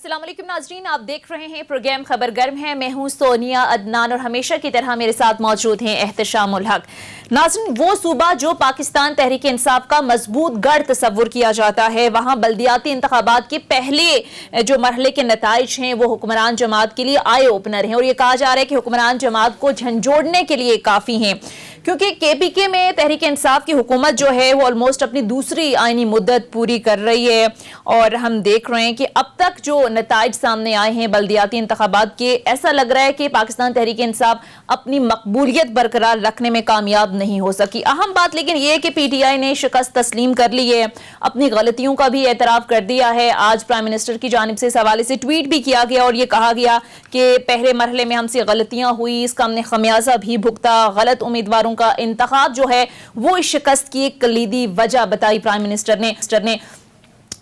अस्सलाम वालेकुम नाजरीन, आप देख रहे हैं प्रोग्राम खबर गर्म है। मैं हूं सोनिया अदनान और हमेशा की तरह मेरे साथ मौजूद हैं एहतशामुल हक। नाजरीन, वो सूबा जो पाकिस्तान तहरीक इंसाफ का मजबूत गढ़ तस्वुर किया जाता है, वहां बल्दियाती इंतखाबात के पहले जो मरहले के नताइज हैं वो हुक्मरान जमात के लिए आई ओपनर हैं और ये कहा जा रहा है कि हुक्मरान जमात को झंझोड़ने के लिए काफ़ी हैं, क्योंकि KPK में तहरीक इंसाफ की हुकूमत जो है वो ऑलमोस्ट अपनी दूसरी आईनी मुद्दत पूरी कर रही है और हम देख रहे हैं कि अब तक जो नताइज सामने आए हैं बल्दियाती इंतखाबात के, ऐसा लग रहा है कि पाकिस्तान तहरीक इंसाफ अपनी मकबूलियत बरकरार रखने में कामयाब नहीं हो सकी। अहम बात लेकिन यह है कि PTI ने शिकस्त तस्लीम कर ली है, अपनी गलतियों का भी एतराफ़ कर दिया है। आज प्राइम मिनिस्टर की जानिब से इस हवाले से ट्वीट भी किया गया और ये कहा गया कि पहले मरहले में हमसे गलतियां हुई, इसका हमने खमियाजा भी भुगता। गलत उम्मीदवारों का इंतखाब जो है वो इस शिकस्त की एक कलीदी वजह बताई प्राइम मिनिस्टर ने।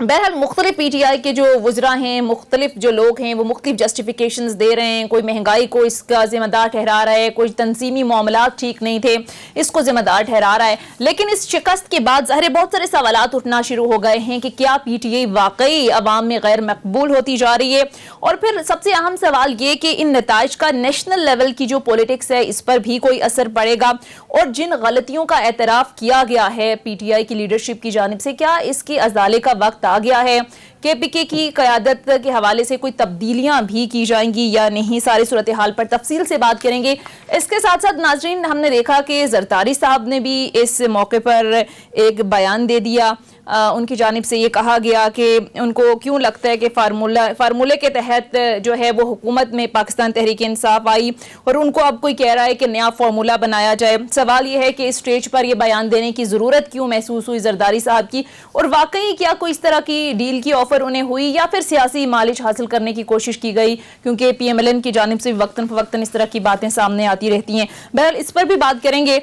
बहरहाल मुख्तलिफ PTI के जो वज़रा हैं, मुख्तलिफ जो लोग हैं, वो मुख्तलिफ जस्टिफिकेशंस दे रहे हैं। कोई महंगाई को इसका जिम्मेदार ठहरा रहा है, कोई तंजीमी मामलात ठीक नहीं थे इसको जिम्मेदार ठहरा रहा है। लेकिन इस शिकस्त के बाद ज़ाहिर बहुत सारे सवालात उठना शुरू हो गए हैं कि क्या PTI वाकई अवाम में गैर मकबूल होती जा रही है। और फिर सबसे अहम सवाल ये कि इन नताइज का नेशनल लेवल की जो पॉलिटिक्स है इस पर भी कोई असर पड़ेगा, और जिन गलतियों का एतराफ़ किया गया है PTI की लीडरशिप की जानिब से, क्या इसके अजाले का वक्त आ गया है? KPK की क़यादत के हवाले से कोई तब्दीलियां भी की जाएंगी या नहीं? सारी सूरत हाल पर तफसील से बात करेंगे। इसके साथ साथ नाजरीन, हमने देखा कि जरदारी साहब ने भी इस मौके पर एक बयान दे दिया। उनकी जानिब से ये कहा गया कि उनको क्यों लगता है कि फार्मूले के तहत जो है वो हुकूमत में पाकिस्तान तहरीक इंसाफ आई और उनको अब कोई कह रहा है कि नया फार्मूला बनाया जाए। सवाल ये है कि इस स्टेज पर यह बयान देने की ज़रूरत क्यों महसूस हुई जरदारी साहब की, और वाकई क्या कोई इस तरह की डील की ऑफर उन्हें हुई या फिर सियासी मालिश हासिल करने की कोशिश की गई, क्योंकि PMLN की जानिब से वक्तन फवक्तन इस तरह की बातें सामने आती रहती हैं। बहरहाल इस पर भी बात करेंगे,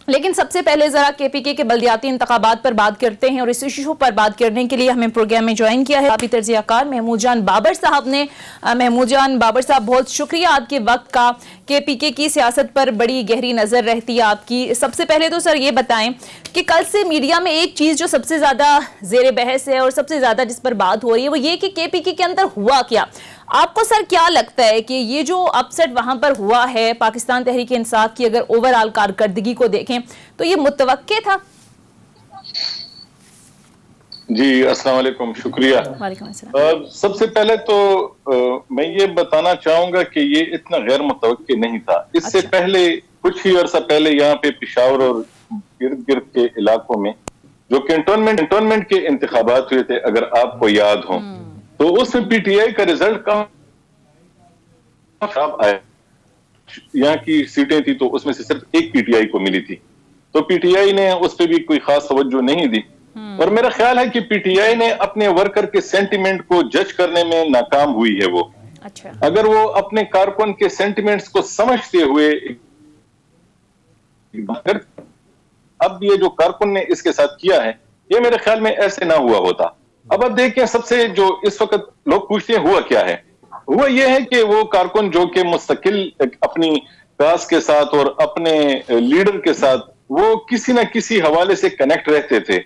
लेकिन सबसे पहले जरा KPK के बल्दियाती इंतखाबात पर बात करते हैं और इस इशू पर बात करने के लिए हमें प्रोग्राम में ज्वाइन किया है काफी तर्जियाकार महमूद जान बाबर साहब ने। महमूद जान बाबर साहब, बहुत शुक्रिया आपके वक्त का। KPK की सियासत पर बड़ी गहरी नजर रहती है आपकी। सबसे पहले तो सर ये बताएं कि कल से मीडिया में एक चीज जो सबसे ज्यादा जेर बहस है और सबसे ज्यादा जिस पर बात हो रही है वो ये कि KPK के अंदर हुआ क्या। आपको सर क्या लगता है कि ये जो अपसेट वहां पर हुआ है पाकिस्तान तहरीक इंसाफ की, अगर ओवरऑल कारकर्दगी को देखें तो ये मुतवक्के था? जी अस्सलाम वालेकुम, शुक्रिया। वालेकुम अस्सलाम। सबसे पहले तो मैं ये बताना चाहूंगा कि ये इतना गैर मुतवक्के नहीं था। इससे पहले कुछ ही अर्सा पहले यहाँ पे पेशावर और गिर्द गिर्द के इलाकों में जो कैंटोनमेंट के इंतखाबात हुए थे, अगर आपको याद हो, तो उसमें PTI का रिजल्ट कम आया। यहाँ की सीटें थी तो उसमें से सिर्फ एक PTI को मिली थी, तो PTI ने उस पर भी कोई खास तवज्जो नहीं दी। और मेरा ख्याल है कि PTI ने अपने वर्कर के सेंटिमेंट को जज करने में नाकाम हुई है। वो अगर वो अपने कारकुन के सेंटिमेंट्स को समझते हुए, अब ये जो कारकुन ने इसके साथ किया है ये मेरे ख्याल में ऐसे ना हुआ होता। अब आप देखें, सबसे जो इस वक्त लोग पूछते हैं हुआ क्या है, हुआ यह है कि वो कारकुन जो कि मुस्तकिल अपनी काज के साथ और अपने लीडर के साथ वो किसी ना किसी हवाले से कनेक्ट रहते थे,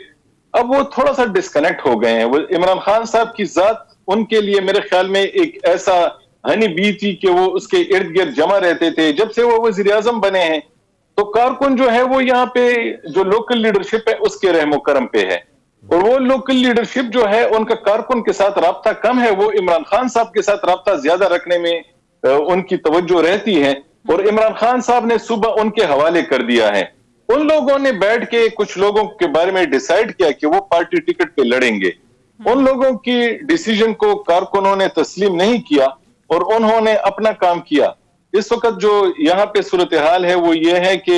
अब वो थोड़ा सा डिस्कनेक्ट हो गए हैं। वो इमरान खान साहब की जात उनके लिए मेरे ख्याल में एक ऐसा हनी बी थी कि वो उसके इर्द गिर्द जमा रहते थे। जब से वो वज़ीर आज़म बने हैं तो कारकुन जो है वो यहाँ पे जो लोकल लीडरशिप है उसके रहमो करम पे है, और वो लोकल लीडरशिप जो है उनका कारकुन के साथ राब्ता कम है। वो इमरान खान साहब के साथ राब्ता ज्यादा रखने में उनकी तवज्जो रहती है, और इमरान खान साहब ने सुबह उनके हवाले कर दिया है। उन लोगों ने बैठ के कुछ लोगों के बारे में डिसाइड किया कि वो पार्टी टिकट पे लड़ेंगे। उन लोगों की डिसीजन को कारकुनों ने तस्लीम नहीं किया और उन्होंने अपना काम किया। इस वक्त जो यहाँ पे सूरत हाल है वो ये है कि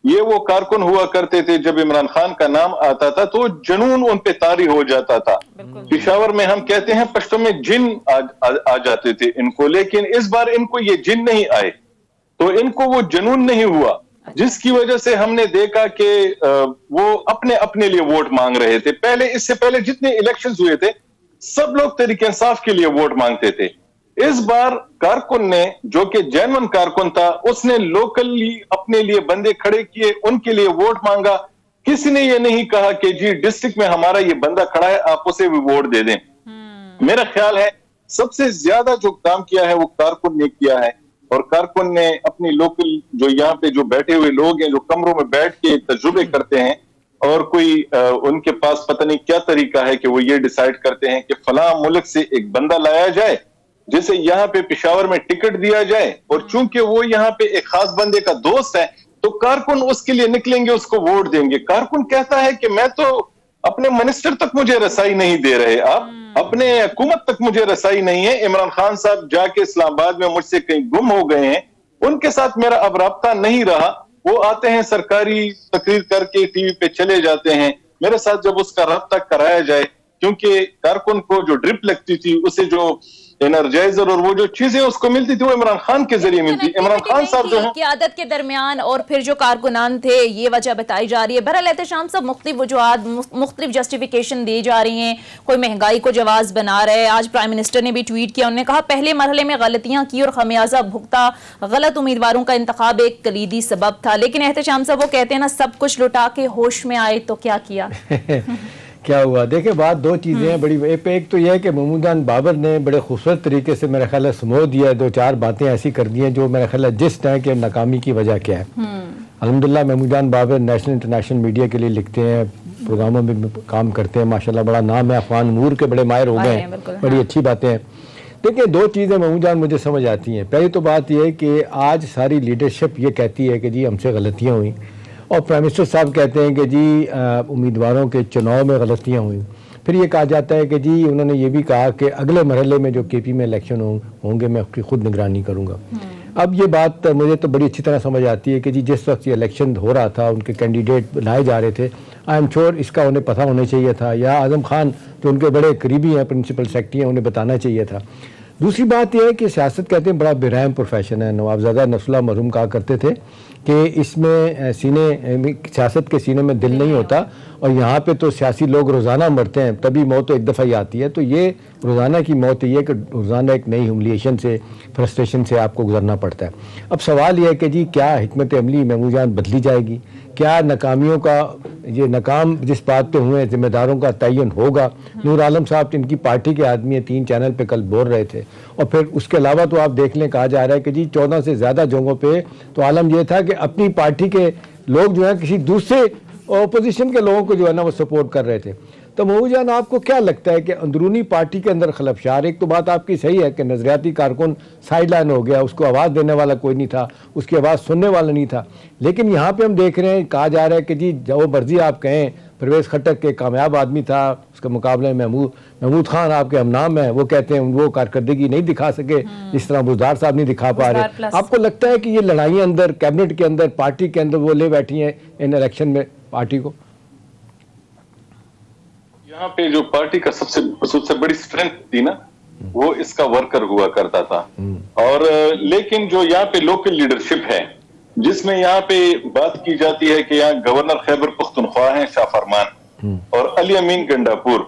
ये वो कारकुन हुआ करते थे, जब इमरान खान का नाम आता था तो जुनून उन पे तारी हो जाता था। पेशावर में हम कहते हैं पश्तो में जिन आ जाते थे इनको, लेकिन इस बार इनको ये जिन नहीं आए, तो इनको वो जुनून नहीं हुआ, जिसकी वजह से हमने देखा कि वो अपने अपने लिए वोट मांग रहे थे। पहले, इससे पहले जितने इलेक्शंस हुए थे सब लोग तहरीक इंसाफ के लिए वोट मांगते थे। इस बार कारकुन ने, जो कि जेन्युइन कारकुन था, उसने लोकली अपने लिए बंदे खड़े किए, उनके लिए वोट मांगा। किसी ने ये नहीं कहा कि जी डिस्ट्रिक्ट में हमारा ये बंदा खड़ा है आप उसे भी वोट दे दें। मेरा ख्याल है सबसे ज्यादा जो काम किया है वो कारकुन ने किया है। और कारकुन ने अपनी लोकल जो यहाँ पे जो बैठे हुए लोग हैं, जो कमरों में बैठ के तजुर्बे करते हैं, और कोई उनके पास पता नहीं क्या तरीका है कि वो ये डिसाइड करते हैं कि फला मुल्क से एक बंदा लाया जाए जिसे यहाँ पे पेशावर में टिकट दिया जाए, और चूंकि वो यहाँ पे एक खास बंदे का दोस्त है तो कारकुन उसके लिए निकलेंगे, उसको वोट देंगे। कारकुन कहता है कि मैं तो अपने मिनिस्टर तक मुझे रसाई नहीं दे रहे, आप अपने हुकूमत तक मुझे रसाई नहीं है। इमरान खान साहब जाके इस्लामाबाद में मुझसे कहीं गुम हो गए हैं, उनके साथ मेरा अब राब्ता नहीं रहा। वो आते हैं सरकारी तकरीर करके टीवी पे चले जाते हैं, मेरे साथ जब उसका राब्ता कराया जाए, क्योंकि कारकुन को जो ड्रिप लगती थी, उसे जो एनर्जाइजर और वो जो चीजें उसको मिलती थी वो इमरान खान के जरिए मिलती। इमरान खान साहब जो है क़यादत के दरमियान और फिर जो कारकुनान थे, ये वजह बताई जा रही है। बहरहाल एहतशाम साहब, मुख्तलिफ वजूहात, मुख्तलिफ जस्टिफिकेशन दी जा रही हैं। कोई महंगाई को जवाब बना रहे। आज प्राइम मिनिस्टर ने भी ट्वीट किया, उन्होंने कहा पहले मरहले में गलतियां की और खमियाजा भुगता, गलत उम्मीदवारों का इंतखाब एक कलीदी सबब था। लेकिन एहतशाम साहब वो कहते हैं ना, सब कुछ लुटा के होश में आए तो क्या किया। क्या हुआ, देखिए बात दो चीज़ें हैं बड़ी। एक तो यह है कि महमूदान बाबर ने बड़े खूबसूरत तरीके से मेरा ख्याल है समझ दिया, दो चार बातें ऐसी कर दी हैं जो मेरा ख्याल है जिस तरह के नाकामी की वजह क्या है। अल्हम्दुलिल्लाह महमूदान बाबर नेशनल इंटरनेशनल मीडिया के लिए लिखते हैं, प्रोग्रामों में काम करते हैं, माशाल्लाह बड़ा नाम है, अफगान नूर के बड़े माहिर हो गए हैं, बड़ी अच्छी बातें हैं। देखिए दो चीज़ें महमूदान मुझे समझ आती हैं। पहली तो बात यह है कि आज सारी लीडरशिप ये कहती है कि जी हमसे गलतियाँ हुई, और प्राइम मिनिस्टर साहब कहते हैं कि जी उम्मीदवारों के चुनाव में गलतियाँ हुई। फिर ये कहा जाता है कि जी उन्होंने ये भी कहा कि अगले मरहले में जो केपी में इलेक्शन होंगे मैं उसकी खुद निगरानी करूँगा। अब ये बात मुझे तो बड़ी अच्छी तरह समझ आती है कि जी जिस वक्त ये इलेक्शन हो रहा था, उनके कैंडिडेट लाए जा रहे थे, आई एम श्योर इसका उन्हें पता होना चाहिए था, या आज़म खान जो उनके बड़े करीबी हैं, प्रिंसिपल सेक्रेटरी हैं, उन्हें बताना चाहिए था। दूसरी बात यह है कि सियासत कहते हैं बड़ा बेरहम प्रोफेशन है। नवाबजादा नसरुल्लाह मरहूम कहा करते थे कि इसमें सियासत के सीने में दिल नहीं होता, और यहाँ पे तो सियासी लोग रोज़ाना मरते हैं, तभी मौत तो एक दफ़ा ही आती है। तो ये रोज़ाना की मौत ये है कि रोज़ाना एक नई ह्यूमिलिएशन से, फ्रस्ट्रेशन से आपको गुजरना पड़ता है। अब सवाल यह है कि जी क्या हिकमत अमली महमूदान बदली जाएगी, क्या नाकामियों का ये नाकाम जिस बात पे हुए जिम्मेदारों का तयन होगा। नूर आलम साहब इनकी पार्टी के आदमी है, 3 चैनल पे कल बोल रहे थे। और फिर उसके अलावा तो आप देख लें, कहा जा रहा है कि जी 14 से ज़्यादा जगहों पे तो आलम यह था कि अपनी पार्टी के लोग जो है किसी दूसरे अपोजिशन के लोगों को जो है ना वो सपोर्ट कर रहे थे। तो महमूदान आपको क्या लगता है कि अंदरूनी पार्टी के अंदर खलफशार, एक तो बात आपकी सही है कि नजरियाती कारकुन साइड लाइन हो गया, उसको आवाज़ देने वाला कोई नहीं था, उसकी आवाज़ सुनने वाला नहीं था। लेकिन यहाँ पे हम देख रहे हैं, कहा जा रहा है कि जी जो मर्जी आप कहें, परवेज़ खट्टक के कामयाब आदमी था, उसके मुकाबले में महमूद खान आपके हमनाम है, वो कहते हैं वो कारकर्दगी नहीं दिखा सके जिस तरह बुज़दार साहब नहीं दिखा पा रहे। आपको लगता है कि ये लड़ाइयाँ अंदर कैबिनेट के अंदर, पार्टी के अंदर वो ले बैठी हैं इन इलेक्शन में पार्टी को? यहाँ पे जो पार्टी का सबसे बड़ी स्ट्रेंथ थी ना, वो इसका वर्कर हुआ करता था। और लेकिन जो यहाँ पे लोकल लीडरशिप है, जिसमें यहाँ पे बात की जाती है कि यहाँ गवर्नर खैबर पख्तूनख्वा हैं शाह फरमान और अली अमीन गंडापुर,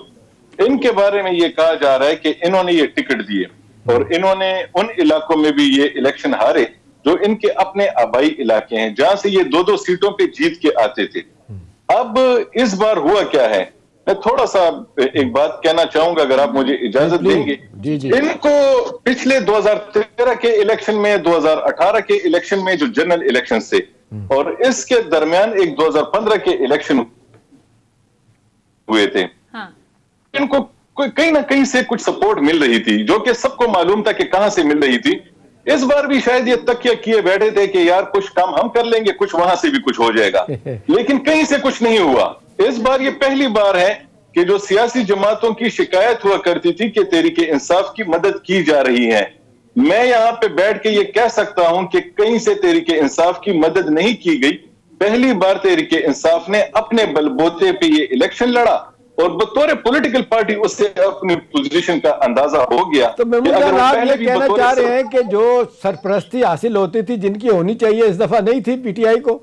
इनके बारे में ये कहा जा रहा है कि इन्होंने ये टिकट दिए और इन्होंने उन इलाकों में भी ये इलेक्शन हारे जो इनके अपने आबाई इलाके हैं, जहां से ये 2-2 सीटों पे जीत के आते थे। अब इस बार हुआ क्या है, मैं थोड़ा सा एक बात कहना चाहूंगा अगर आप मुझे इजाजत देंगे। जी जी। इनको पिछले 2013 के इलेक्शन में, 2018 के इलेक्शन में जो जनरल इलेक्शन थे और इसके दरमियान एक 2015 के इलेक्शन हुए थे, इनको कहीं ना कहीं से कुछ सपोर्ट मिल रही थी, जो कि सबको मालूम था कि कहां से मिल रही थी। इस बार भी शायद ये तकिया किए बैठे थे कि यार कुछ काम हम कर लेंगे, कुछ वहां से भी कुछ हो जाएगा, लेकिन कहीं से कुछ नहीं हुआ। इस बार ये पहली बार है कि जो सियासी जमातों की शिकायत हुआ करती थी कि तहरीके इंसाफ की मदद की जा रही है, मैं यहां पे बैठ के ये कह सकता हूं कि कहीं से तहरीके इंसाफ की मदद नहीं की गई। पहली बार तहरीके इंसाफ ने अपने बलबूते पे ये इलेक्शन लड़ा और बतौर पॉलिटिकल पार्टी उससे अपनी पोजीशन का अंदाजा हो गया। तो महमूदान आप ये कहना चाह रहे हैं कि जो सरपरस्ती हासिल होती थी, जिनकी होनी चाहिए, इस दफा नहीं थी पीटीआई को?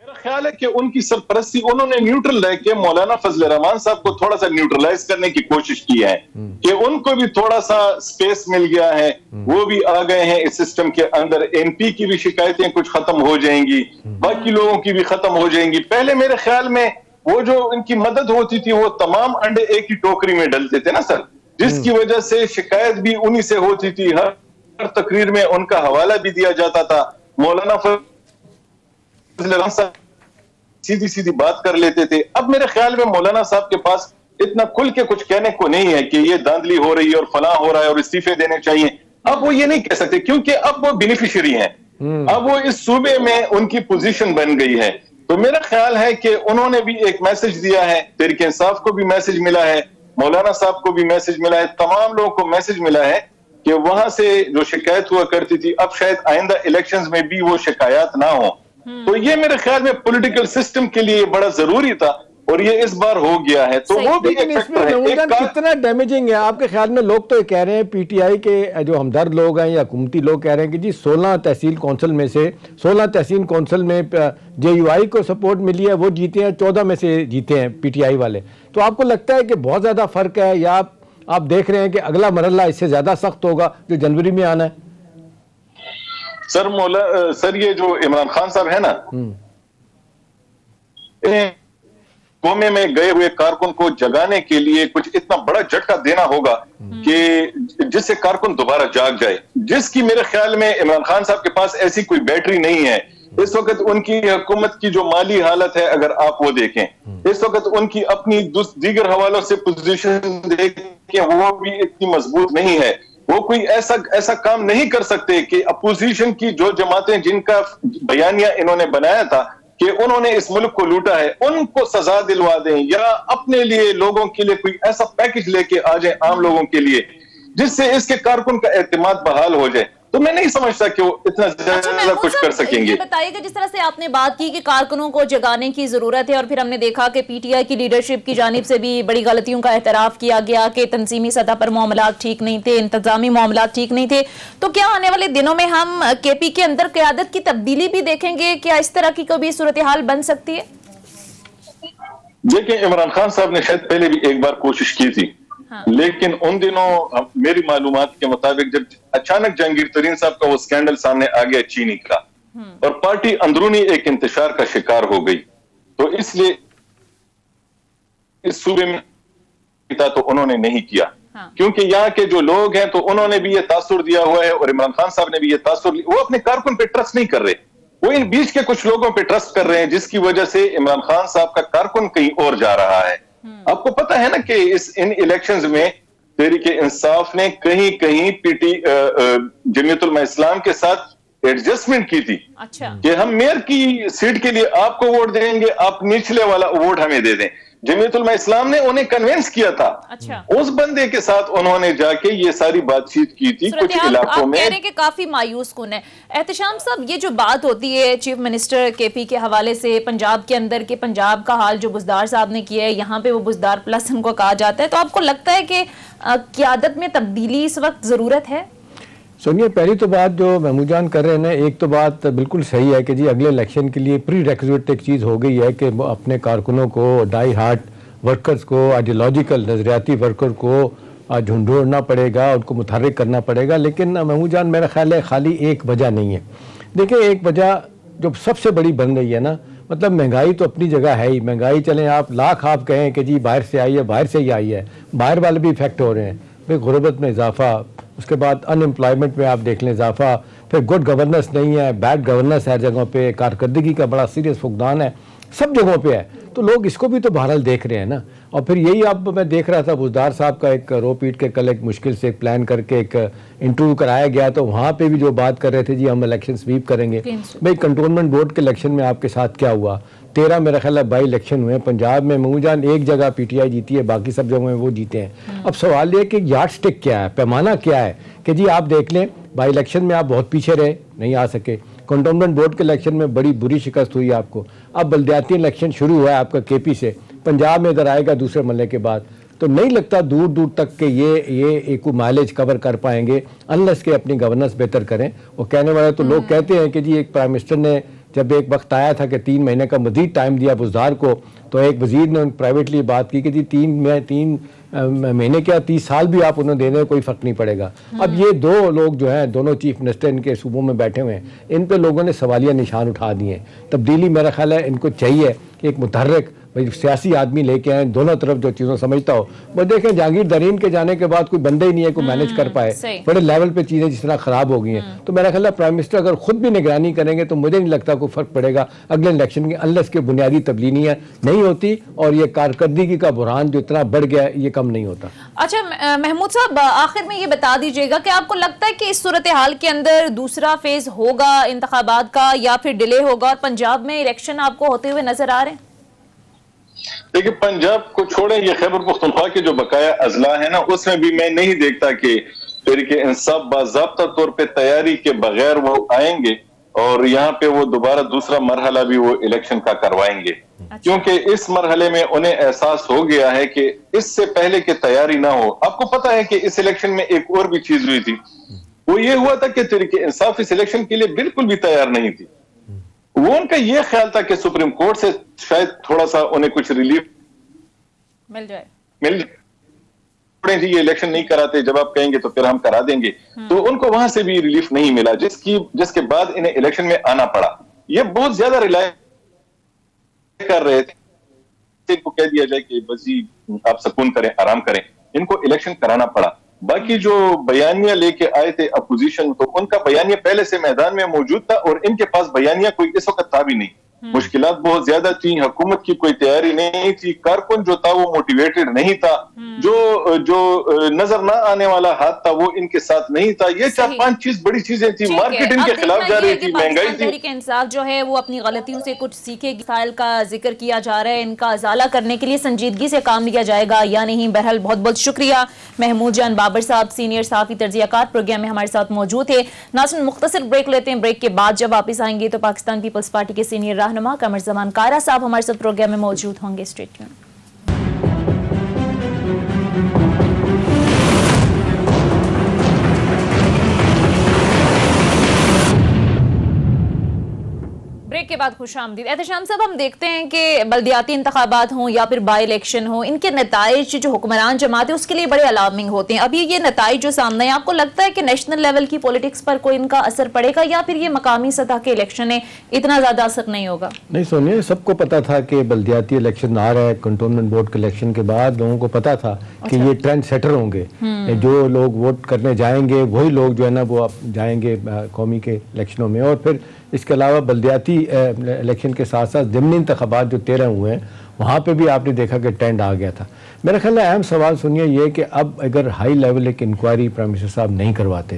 मेरा ख्याल है कि उनकी सरपरस्ती उन्होंने न्यूट्रल रह के मौलाना फजल रहमान साहब को थोड़ा सा न्यूट्रलाइज करने की कोशिश की है कि उनको भी थोड़ा सा स्पेस मिल गया है, वो भी आ गए हैं इस सिस्टम के अंदर। एमपी की भी शिकायतें कुछ खत्म हो जाएंगी, बाकी लोगों की भी खत्म हो जाएंगी। पहले मेरे ख्याल में वो जो इनकी मदद होती थी वो तमाम अंडे एक ही टोकरी में डलते थे ना सर, जिसकी वजह से शिकायत भी उन्हीं से होती थी। हर तकरीर में उनका हवाला भी दिया जाता था। मौलाना सीधी सीधी बात कर लेते थे। अब मेरे ख्याल में मौलाना साहब के पास इतना खुल के कुछ कहने को नहीं है कि ये धांधली हो रही है और फलां हो रहा है और इस्तीफे देने चाहिए। अब वो ये नहीं कह सकते क्योंकि अब वो बेनिफिशियरी हैं। अब वो इस सूबे में उनकी पोजीशन बन गई है। तो मेरा ख्याल है कि उन्होंने भी एक मैसेज दिया है, तहरीक इंसाफ को भी मैसेज मिला है, मौलाना साहब को भी मैसेज मिला है, तमाम लोगों को मैसेज मिला है कि वहां से जो शिकायत हुआ करती थी अब शायद आइंदा इलेक्शंस में भी वो शिकायत ना हो। तो ये मेरे ख्याल में पॉलिटिकल सिस्टम के लिए बड़ा जरूरी था और ये इस बार हो गया है। तो वो भी एक फैक्टर है। कितना डैमेजिंग है आपके ख्याल में? लोग तो ये कह रहे हैं, पीटीआई के जो हमदर्द लोग हैं या हुकूमती लोग कह रहे हैं कि जी 16 तहसील कौंसिल में से 16 तहसील कौंसिल में जेयूआई को सपोर्ट मिली है, वो जीते हैं, 14 में से जीते हैं पीटीआई वाले। तो आपको लगता है कि बहुत ज्यादा फर्क है या आप देख रहे हैं कि अगला मरहला इससे ज्यादा सख्त होगा जो जनवरी में आना है? सर ये जो इमरान खान साहब है ना, कौमे में गए हुए कारकुन को जगाने के लिए कुछ इतना बड़ा झटका देना होगा कि जिससे कारकुन दोबारा जाग जाए, जिसकी मेरे ख्याल में इमरान खान साहब के पास ऐसी कोई बैटरी नहीं है। इस वक्त उनकी हुकूमत की जो माली हालत है अगर आप वो देखें, इस वक्त उनकी अपनी दीगर हवालों से पोजीशन देखें वो भी इतनी मजबूत नहीं है। वो कोई ऐसा काम नहीं कर सकते कि अपोजिशन की जो जमातें जिनका बयानिया इन्होंने बनाया था कि उन्होंने इस मुल्क को लूटा है, उनको सजा दिलवा दें या अपने लिए लोगों के लिए कोई ऐसा पैकेज लेके आ जाए आम लोगों के लिए जिससे इसके कारकुन का एतमाद बहाल हो जाए। तो मैं नहीं समझता कि वो इतना ज्यादा कुछ कर सकेंगे। ये बताइएगा, जिस तरह से आपने बात की कि कारकुनों को जगाने की जरूरत है और फिर हमने देखा कि पीटीआई की लीडरशिप की जानिब से भी बड़ी गलतियों का एतराफ किया गया कि तंजीमी सतह पर मामलात ठीक नहीं थे, इंतजामी मामलात ठीक नहीं थे। तो क्या आने वाले दिनों में हम केपी के अंदर क़यादत की तब्दीली भी देखेंगे? क्या इस तरह की कभी सूरत हाल बन सकती है? देखिए, इमरान खान साहब ने शायद पहले भी एक बार कोशिश की थी, लेकिन उन दिनों मेरी मालूमात के मुताबिक जब अचानक जहांगीर तरीन साहब का वो स्कैंडल सामने आ गया चीनी का और पार्टी अंदरूनी एक इंतशार का शिकार हो गई, तो इसलिए इस सूबे में तो उन्होंने नहीं किया। क्योंकि यहाँ के जो लोग हैं तो उन्होंने भी ये तासुर दिया हुआ है और इमरान खान साहब ने भी ये तासुर, वो अपने कारकुन पे ट्रस्ट नहीं कर रहे, वो इन बीच के कुछ लोगों पे ट्रस्ट कर रहे हैं, जिसकी वजह से इमरान खान साहब का कारकुन कहीं और जा रहा है। आपको पता है ना कि इन इलेक्शंस में तहरीक इंसाफ ने कहीं कहीं जमीयत उलमा इस्लाम के साथ एडजस्टमेंट की थी। अच्छा। कि हम मेयर की सीट के लिए आपको वोट देंगे, आप निचले वाला वोट हमें दे दें। जमीयत उलमा इस्लाम ने उन्हें कन्विंस किया था। अच्छा। उस बंदे के साथ उन्होंने जाके ये सारी बातचीत की थी। कुछ इलाकों में कह रहे हैं कि काफी मायूस कुन है। एहतशाम साहब, ये जो बात होती है चीफ मिनिस्टर केपी के हवाले से पंजाब के अंदर के पंजाब का हाल जो बुज़दार साहब ने किया है, यहाँ पे वो बुज़दार प्लस उनको कहा जाता है, तो आपको लगता है कि क़यादत में तब्दीली इस वक्त जरूरत है? सुनिए, पहली तो बात जो महमूद जान कर रहे हैं ना, एक तो बात बिल्कुल सही है कि जी अगले इलेक्शन के लिए प्री रेक्विजिट एक चीज़ हो गई है कि अपने कारकुनों को, डाई हार्ट वर्कर्स को, आइडियोलॉजिकल नजरियाती वर्कर को झुंझोड़ना पड़ेगा, उनको मुतहर्रिक करना पड़ेगा। लेकिन महमूद जान, मेरा ख्याल है खाली एक वजह नहीं है। देखिए, एक वजह जो सबसे बड़ी बन रही है ना, मतलब महंगाई तो अपनी जगह है ही। महंगाई चलें आप लाख आप कहें कि जी बाहर से आई है, बाहर से ही आई है, बाहर वाले भी इफेक्ट हो रहे हैं। फिर गुर्बत में इजाफा, उसके बाद अनएम्प्लॉयमेंट में आप देख लें इजाफा, फिर गुड गवर्नेंस नहीं है, बैड गवर्नेंस हर जगहों पे, कारकर्दगी का बड़ा सीरियस फुकदान है, सब जगहों पे है। तो लोग इसको भी तो बहरहाल देख रहे हैं ना। और फिर यही अब मैं देख रहा था बुज़दार साहब का एक रो पीट के कल एक मुश्किल से एक प्लान करके एक इंटरव्यू कराया गया, तो वहाँ पे भी जो बात कर रहे थे जी हम इलेक्शन स्वीप करेंगे। भाई, कंटोनमेंट बोर्ड के इलेक्शन में आपके साथ क्या हुआ? 13 मेरा ख्याल है 22 इलेक्शन हुए पंजाब में। महमूजान एक जगह पीटीआई जीती है, बाकी सब जगहों में वो जीते हैं। अब सवाल ये कि यार्ड स्टिक क्या है, पैमाना क्या है कि जी आप देख लें बाई इलेक्शन में आप बहुत पीछे रहे, नहीं आ सके। कंटोनमेंट बोर्ड के इलेक्शन में बड़ी बुरी शिकस्त हुई आपको। अब बल्दियाती इलेक्शन शुरू हुआ है आपका केपी से, पंजाब में इधर आएगा दूसरे मरले के बाद। तो नहीं लगता दूर दूर तक के ये एक माइलेज कवर कर पाएंगे अनलेस के अपनी गवर्नेंस बेहतर करें। और कहने वाले तो लोग कहते हैं कि जी एक प्राइम मिनिस्टर ने जब एक वक्त आया था कि 3 महीने का मजीद टाइम दिया बुज़दार को, तो एक वजीर ने प्राइवेटली बात की कि जी 3 महीने क्या 30 साल भी आप उन्हें देने कोई फ़र्क नहीं पड़ेगा। अब ये दो लोग जो हैं, दोनों चीफ मिनिस्टर इनके सूबों में बैठे हुए हैं, इन पे लोगों ने सवालिया निशान उठा दिए। तब्दीली मेरा ख्याल है इनको चाहिए कि एक मुतहर्रिक भाई सियासी आदमी लेके आए, दोनों तरफ जो चीज़ों समझता हो। वो देखें जहांगीर तरीन के जाने के बाद कोई बंदे ही नहीं है कोई मैनेज कर पाए, बड़े लेवल पे चीज़ें जिस तरह ख़राब हो गई हैं। तो मेरा ख्याल है प्राइम मिनिस्टर अगर खुद भी निगरानी करेंगे तो मुझे नहीं लगता कोई फ़र्क पड़ेगा अगले इलेक्शन की, अनलेस के बुनियादी तब्दीलियाँ नहीं होती और ये कारकर्दगी का बुरहान जो इतना बढ़ गया ये कम नहीं होता। अच्छा महमूद साहब, आखिर में ये बता दीजिएगा कि आपको लगता है कि इस सूरत हाल के अंदर दूसरा फेज होगा इंतखाबात का या फिर डिले होगा और पंजाब में इलेक्शन आपको होते हुए नजर आ रहे हैं? देखिए, पंजाब को छोड़े, ये खैबर पख्तूनख्वा के जो बकाया अजला है ना, उसमें भी मैं नहीं देखता कि तहरीके इंसाफ बाज़ाब्ता तौर पे तैयारी के बगैर वो आएंगे और यहाँ पे वो दोबारा दूसरा मरहला भी वो इलेक्शन का करवाएंगे। क्योंकि इस मरहले में उन्हें एहसास हो गया है कि इससे पहले की तैयारी ना हो। आपको पता है कि इस इलेक्शन में एक और भी चीज हुई थी, वो ये हुआ था कि तहरीके इंसाफ इस इलेक्शन के लिए बिल्कुल भी तैयार नहीं थी। वो उनका ये ख्याल था कि सुप्रीम कोर्ट से शायद थोड़ा सा उन्हें कुछ रिलीफ मिल जाए, जी ये इलेक्शन नहीं कराते, जब आप कहेंगे तो फिर हम करा देंगे। तो उनको वहां से भी रिलीफ नहीं मिला, जिसके बाद इन्हें इलेक्शन में आना पड़ा। ये बहुत ज्यादा रिलाय कर रहे थे, इनको कह दिया जाए कि बस जी आप सुकून करें, आराम करें, इनको इलेक्शन कराना पड़ा। बाकी जो बयानिया लेके आए थे अपोजिशन, तो उनका बयानिया पहले से मैदान में मौजूद था और इनके पास बयानिया कोई इस वक्त था भी नहीं। मुश्किलात बहुत ज्यादा थी, हुकूमत की कोई तैयारी नहीं थी, कारकुन जो था वो मोटिवेटेड नहीं था, जो नजर ना आने वाला हाथ था वो इनके साथ नहीं था। ये 4-5 चीज बड़ी चीजें थी, मार्केट इनके खिलाफ जा रही थी, महंगाई थी। तहरीक इंसाफ जो है वो अपनी गलतियों से कुछ सीखेगी, मसाइल का जिक्र किया जा रहा है, इनका अजाला करने के लिए संजीदगी से काम लिया जाएगा या नहीं। बहरहाल बहुत बहुत शुक्रिया महमूद जान बाबर साहब, सीनियर सहाफी तर्जियाकात प्रोग्राम में हमारे साथ मौजूद थे। नाज़रीन मुख्तसर ब्रेक लेते हैं, ब्रेक के बाद जब वापस आएंगे तो पाकिस्तान पीपल्स पार्टी के सीनियर रहनुमा कमर जमान कारा साहब हमारे साथ प्रोग्राम में मौजूद होंगे। Stay tuned. ब्रेक के बाद खुश आमदीद। एहतशाम साहब, हम देखते हैं कि बल्दियाती इंतखाबात हों या फिर बाई इलेक्शन हो, इनके नताइज जो हुक्मरान जमात है उसके लिए बड़े अलार्मिंग होते हैं। अभी ये नताइज जो सामने है, आपको लगता है कि नेशनल लेवल की पॉलिटिक्स पर कोई इनका असर पड़ेगा या फिर ये मकामी सतह के इलेक्शन है, इतना ज्यादा असर नहीं होगा? नहीं सोनिया, सबको पता था कि बल्दियाती इलेक्शन आ रहा है। कंटोनमेंट बोर्ड के इलेक्शन के बाद लोगों को पता था कि ये ट्रेंड सेटर होंगे। जो लोग वोट करने जाएंगे वही लोग जो है ना वो जाएंगे कौमी के इलेक्शनों में। और फिर इसके अलावा बल्दियाती इलेक्शन के साथ साथ ज़िमनी इंतखाबात जो 13 हुए हैं वहाँ पे भी आपने देखा कि ट्रेंड आ गया था। मेरा ख्याल है अहम सवाल सुनिए ये कि अब अगर हाई लेवल एक इंक्वायरी प्राइम मिनिस्टर साहब नहीं करवाते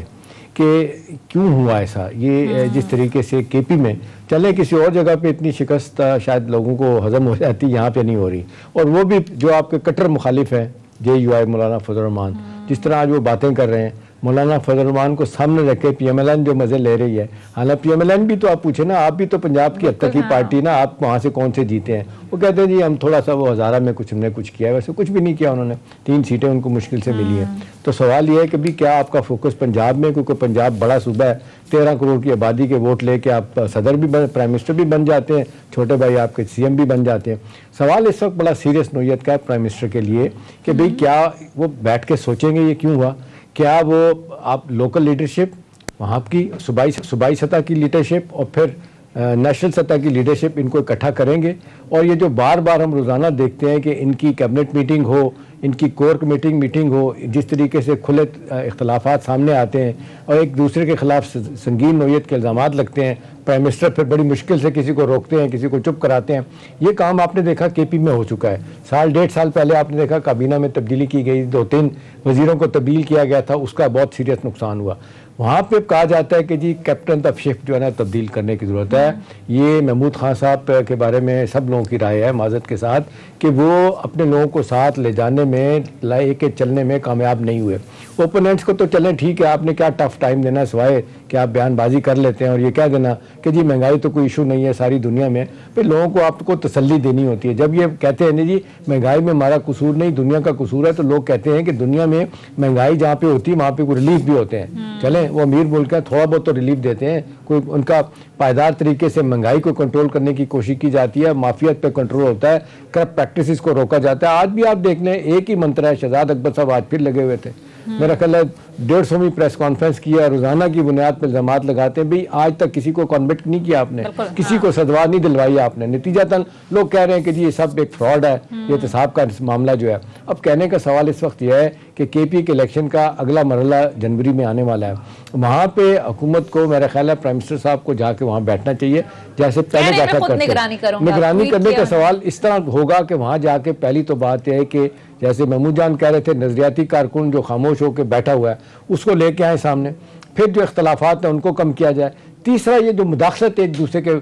कि क्यों हुआ ऐसा, ये जिस तरीके से केपी में चले किसी और जगह पे इतनी शिकस्त शायद लोगों को हजम हो जाती, यहाँ पे नहीं हो रही। और वो भी जो आपके कट्टर मुखालिफ हैं JUI मौलाना फजल रहमान, जिस तरह आज वो बातें कर रहे हैं, मौलाना फजल रहमान को सामने रखे PMLN जो मजे ले रही है। हालांकि PMLN भी तो आप पूछे ना, आप भी तो पंजाब की अब तक की पार्टी ना, आप वहाँ से कौन से जीते हैं? वो कहते हैं जी हम थोड़ा सा वो हज़ारा में कुछ हमने कुछ किया है, वैसे कुछ भी नहीं किया उन्होंने। 3 सीटें उनको मुश्किल से मिली हैं। तो सवाल ये है कि भी क्या आपका फोकस पंजाब में, क्योंकि पंजाब बड़ा सूबा है, 13 करोड़ की आबादी के वोट लेके आप सदर भी प्राइम मिनिस्टर भी बन जाते हैं, छोटे भाई आपके CM भी बन जाते हैं। सवाल इस वक्त बड़ा सीरियस नोयत का है प्राइम मिनिस्टर के लिए कि भाई क्या वो बैठ के सोचेंगे ये क्यों हुआ? क्या वो आप लोकल लीडरशिप, वहाँ की सूबाई सतह की लीडरशिप और फिर नेशनल सतह की लीडरशिप इनको इकट्ठा करेंगे? और ये जो बार बार हम रोज़ाना देखते हैं कि इनकी कैबिनेट मीटिंग हो, इनकी कोर कमेटी मीटिंग हो, जिस तरीके से खुले इख्तलाफात सामने आते हैं और एक दूसरे के खिलाफ संगीन नोयत के इल्ज़ामात लगते हैं, प्राइम मिनिस्टर फिर बड़ी मुश्किल से किसी को रोकते हैं, किसी को चुप कराते हैं। ये काम आपने देखा KP में हो चुका है। 1.5 साल पहले आपने देखा काबीना में तब्दीली की गई, 2-3 वजीरों को तब्दील किया गया था, उसका बहुत सीरियस नुकसान हुआ। वहाँ पे कहा जाता है कि जी कैप्टन ऑफ शिप जो है ना तब्दील करने की ज़रूरत है। ये महमूद खान साहब के बारे में सब लोगों की राय है माज़रत के साथ कि वो अपने लोगों को साथ ले जाने में, लेके चलने में कामयाब नहीं हुए। ओपोनेंट्स को तो चलें ठीक है, आपने क्या टफ टाइम देना है सिवाय कि आप बयानबाजी कर लेते हैं और ये कह देना कि जी महंगाई तो कोई इशू नहीं है सारी दुनिया में। फिर लोगों को आपको तसल्ली देनी होती है। जब ये कहते हैं नहीं जी महंगाई में हमारा कसूर नहीं, दुनिया का कसूर है, तो लोग कहते हैं कि दुनिया में महंगाई जहाँ पे होती है वहाँ पे कोई रिलीफ भी होते हैं। चलें वो अमीर मुल्क है, थोड़ा बहुत तो रिलीफ देते हैं, कोई उनका पायदार तरीके से महंगाई को कंट्रोल करने की कोशिश की जाती है, माफियत पे कंट्रोल होता है, करप्ट प्रैक्टिसेस को रोका जाता है। आज भी आप देख लें एक ही मंत्र है, शहजाद अकबर साहब आज फिर लगे हुए थे। मेरा ख्याल है 150वीं प्रेस कॉन्फ्रेंस की है, रोजाना की बुनियाद पर इल्जामात लगाते हैं। भाई आज तक किसी को कॉन्विक्ट नहीं किया आपने, किसी को सदवा नहीं दिलवाई आपने, नतीजतन लोग कह रहे हैं कि जी ये सब एक फ्रॉड है, ये एहतसाब का मामला जो है। अब कहने का सवाल इस वक्त यह है कि केपी के इलेक्शन का अगला मरहला जनवरी में आने वाला है। वहाँ पे हुकूमत को मेरा ख्याल है प्राइम मिनिस्टर साहब को जाके वहाँ बैठना चाहिए, जैसे पहले बैठा करते। निगरानी करने का सवाल इस तरह होगा कि वहाँ जाके पहली तो बात यह है कि जैसे महमूद जान कह रहे थे, नजरियाती कारकुन जो खामोश होकर बैठा हुआ है उसको लेके आए सामने, फिर जो इख्तलाफात हैं उनको कम किया जाए। तीसरा ये जो मुदाखलत एक दूसरे के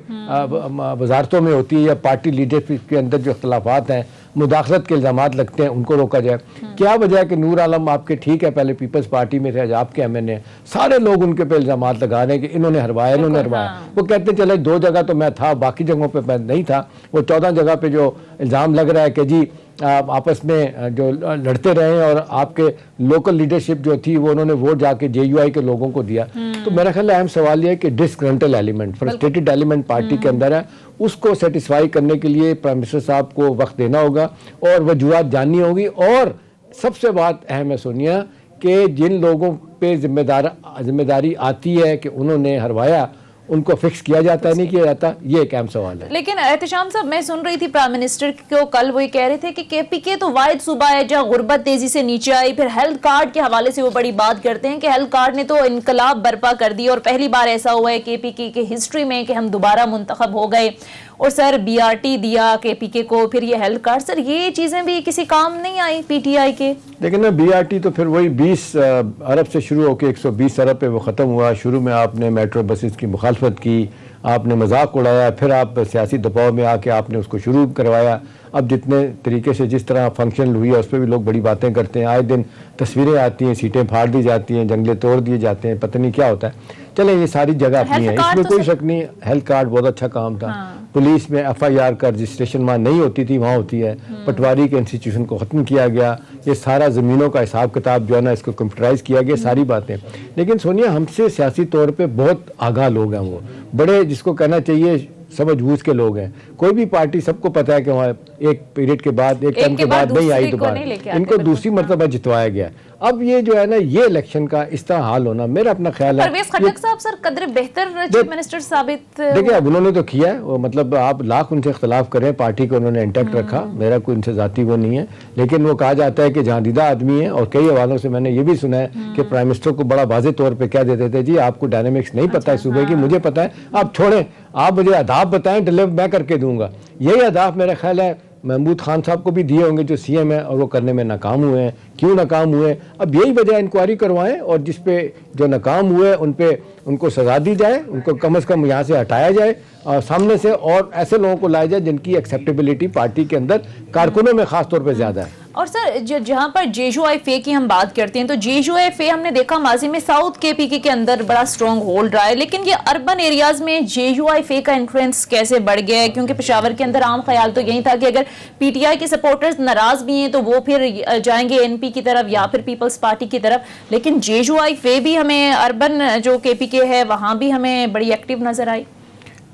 वजारतों में होती है या पार्टी लीडरशिप के अंदर जो इख्तलाफात हैं, मुदाखलत के इल्जामात लगते हैं, उनको रोका जाए। क्या वजह है कि नूर आलम आपके ठीक है पहले पीपल्स पार्टी में थे, आज आपके एमएनए, सारे लोग उनके पे इल्जामात लगा रहे हैं कि इन्होंने हरवाया, इन्होंने हरवाया। वो कहते चले 2 जगह तो मैं था, बाकी जगहों पे मैं नहीं था। वो 14 जगह पे जो इल्ज़ाम लग रहा है कि जी आप आपस में जो लड़ते रहे और आपके लोकल लीडरशिप जो थी वो उन्होंने वोट जाके जेयूआई के लोगों को दिया। तो मेरा ख्याल है अहम सवाल ये है कि डिसग्रंटल एलिमेंट, फ्रस्ट्रेटेड एलिमेंट पार्टी के अंदर है, उसको सेटिस्फाई करने के लिए प्राइम मिनिस्टर साहब को वक्त देना होगा और वजूहत जाननी होगी। और सबसे बात अहम है सोनिया कि जिन लोगों पे जिम्मेदारी आती है कि उन्होंने हरवाया, उनको फिक्स किया जाता है, नहीं किया जाता, ये एक अहम सवाल है। लेकिन एहतशाम साहब, मैं सुन रही थी प्राइम मिनिस्टर को कल, वो ये कह रहे थे कि केपीके तो वाहिद सूबा है जहाँ गुर्बत तेजी से नीचे आई। फिर हेल्थ कार्ड के हवाले से वो बड़ी बात करते हैं कि हेल्थ कार्ड ने तो इनकलाब बर्पा कर दी और पहली बार ऐसा हुआ है केपीके की हिस्ट्री में कि हम दोबारा मुंतखब हो गए। और सर बीआरटी दिया केपीके को, फिर ये हेल्थ कार्ड, सर ये चीजें भी किसी काम नहीं आई पीटीआई के। लेकिन ना बीआरटी तो फिर वही 20 अरब से शुरू होकर 120 अरब पे वो ख़त्म हुआ। शुरू में आपने मेट्रो बसेस की मुखालफत की, आपने मजाक उड़ाया, फिर आप सियासी दबाव में आके आपने उसको शुरू करवाया। अब जितने तरीके से जिस तरह फंक्शन हुई है उस पर भी लोग बड़ी बातें करते हैं, आए दिन तस्वीरें आती हैं, सीटें फाड़ दी जाती हैं, जंगले तोड़ दिए जाते हैं, पता नहीं क्या होता है। चले ये सारी जगह अपनी है, इसमें कोई शक नहीं। हेल्थ कार्ड बहुत अच्छा काम था। पुलिस में एफआईआर का रजिस्ट्रेशन वहाँ नहीं होती थी, वहाँ होती है। पटवारी के इंस्टीट्यूशन को ख़त्म किया गया, ये सारा ज़मीनों का हिसाब किताब जो है ना इसको कंप्यूटराइज किया गया, सारी बातें। लेकिन सोनिया हमसे सियासी तौर पर बहुत आगाह लोग हैं, वो बड़े जिसको कहना चाहिए समझ बूझ के लोग हैं। कोई भी पार्टी सबको पता है कि वहाँ एक पीरियड के बाद, एक टर्म के बाद नहीं आई दोबारा, इनको दूसरी मरतबा जितवाया गया। अब ये जो है ना ये इलेक्शन का इस तरह हाल होना, मेरा अपना ख्याल है परवेज खटक साहब सर कदर बेहतर चीफ मिनिस्टर साबित। देखिए अब उन्होंने तो किया है, वो मतलब आप लाख उनसे इख्तलाफ करें, पार्टी को उन्होंने इंटैक्ट रखा, मेरा कोई उनसे जाती वो नहीं है। लेकिन वो कहा जाता है कि जहांदीदा आदमी है, और कई हवालों से मैंने ये भी सुना है कि प्राइम मिनिस्टर को बड़ा वाज़ेह तौर पर कह देते थे, जी आपको डायनेमिक्स नहीं पता है सूबे की, मुझे पता है, आप छोड़ें, आप मुझे अहदाफ बताएं, डिलीवर मैं करके दूंगा। यही अहदाफ मेरा ख्याल है महमूद खान साहब को भी दिए होंगे जो सीएम है, और वो करने में नाकाम हुए हैं। क्यों नाकाम हुए? अब यही वजह, इंक्वायरी करवाएं और जिस पे जो नाकाम हुए उन पे उनको सजा दी जाए, उनको कम से कम यहाँ से हटाया जाए और सामने से, और ऐसे लोगों को लाया जाए जिनकी एक्सेप्टेबिलिटी पार्टी के अंदर कारकुनों में खास तौर पे ज्यादा है। और सर जहां पर जेयूआईफे की हम बात करते हैं तो जेयूआईफे हमने देखा माजी में साउथ केपीके के अंदर बड़ा स्ट्रॉन्ग होल्ड रहा है, लेकिन ये अर्बन एरियाज में जेयूआईफे का इन्फ्लुएंस कैसे बढ़ गया है? क्योंकि पेशावर के अंदर आम ख्याल तो यही था कि अगर पीटीआई के सपोर्टर्स नाराज भी हैं तो वो फिर जाएंगे एनपी की तरफ या फिर पीपल्स पार्टी की तरफ, लेकिन जेयूआईफे भी हमें अर्बन जो केपीके है वहां भी हमें बड़ी एक्टिव नजर आई।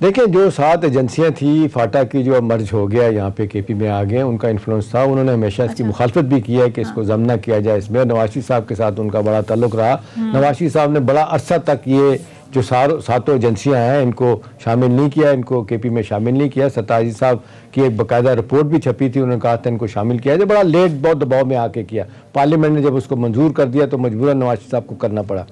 देखिए जो 7 एजेंसियां थी फाटा की जो मर्ज हो गया यहाँ पे केपी में आ गए, उनका इन्फ्लुएंस था, उन्होंने हमेशा इसकी मुखालफत भी की है कि इसको जमना किया जाए। इसमें नवाज शरीफ साहब के साथ उनका बड़ा ताल्लुक रहा। नवाज शरीफ साहब ने बड़ा अरसा तक ये जो 7 एजेंसियां हैं इनको शामिल नहीं किया, इनको केपी में शामिल नहीं किया। सत्ताजी साहब की एक बाकायदा रिपोर्ट भी छपी थी, उन्होंने कहा था इनको शामिल किया जाए, बड़ा लेट बहुत दबाव में आके किया। पार्लियामेंट ने जब उसको मंजूर कर दिया तो मजबूरन नवाज शरीफ साहब को करना पड़ा।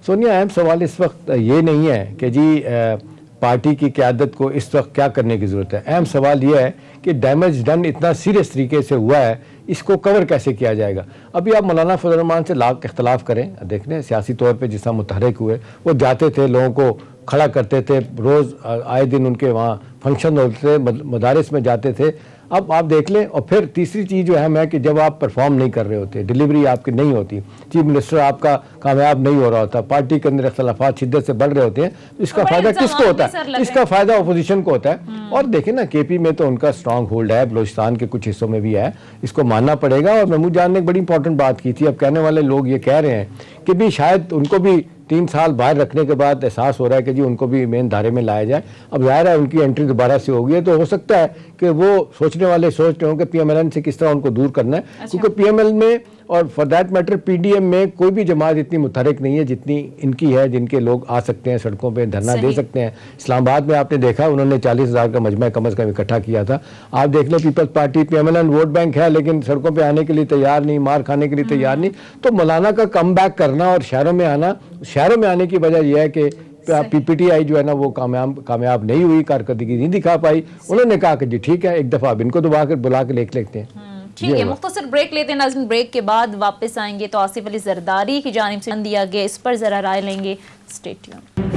सोनिया अहम सवाल इस वक्त ये नहीं है कि जी पार्टी की क़यादत को इस वक्त क्या करने की ज़रूरत है। अहम सवाल यह है कि डैमेज डन इतना सीरियस तरीके से हुआ है, इसको कवर कैसे किया जाएगा। अभी आप मौलाना फजल रहमान से लाख इख्तलाफ करें, देख लें सियासी तौर पे जिस तरह मुतहरक हुए, वो जाते थे, लोगों को खड़ा करते थे, रोज़ आए दिन उनके वहाँ फंक्शन होते थे, मदारिस में जाते थे। अब आप देख लें। और फिर तीसरी चीज़ जो अहम है कि जब आप परफॉर्म नहीं कर रहे होते, डिलीवरी आपकी नहीं होती, चीफ मिनिस्टर आपका कामयाब नहीं हो रहा होता, पार्टी के अंदर इख्तलाफात शिद्दत से बढ़ रहे होते हैं, इसका फ़ायदा किसको होता है? इसका फ़ायदा अपोजिशन को होता है। और देखें ना केपी में तो उनका स्ट्रॉन्ग होल्ड है, बलोचिस्तान के कुछ हिस्सों में भी है, इसको मानना पड़ेगा। और महमूद जान ने एक बड़ी इंपॉर्टेंट बात की थी। अब कहने वाले लोग ये कह रहे हैं कि भी शायद उनको भी 3 साल बाहर रखने के बाद एहसास हो रहा है कि जी उनको भी मेन धारे में लाया जाए। अब जाहिर है उनकी एंट्री दोबारा से हो गई है, तो हो सकता है कि वो सोचने वाले सोच रहे हों कि पीएमएल से किस तरह उनको दूर करना है। क्योंकि पीएमएल में और फॉर दैट मैटर पीडीएम में कोई भी जमात इतनी मुतहरिक नहीं है जितनी इनकी है, जिनके लोग आ सकते हैं सड़कों पे धरना दे सकते हैं। इस्लामाबाद में आपने देखा उन्होंने 40,000 का मजमा कम अज़ कम इकट्ठा किया था। आप देख लें Peoples Party PMLN vote bank है लेकिन सड़कों पर आने के लिए तैयार नहीं, मार खाने के लिए तैयार नहीं। तो मौलाना का कम बैक करना और शहरों में आना, शहरों में आने की वजह यह है कि PPTI जो है ना वो कामयाब नहीं हुई, कारकर्दगी नहीं दिखा पाई। उन्होंने कहा कि जी ठीक है एक दफ़ा अब इनको बुला के लेख लेते हैं। ठीक है, मुख्तसर ब्रेक लेते हैं नाज़रीन। ब्रेक के बाद वापस आएंगे तो आसिफ अली जरदारी की जानिब से दिया गया इस पर जरा राय लेंगे। Stay tuned.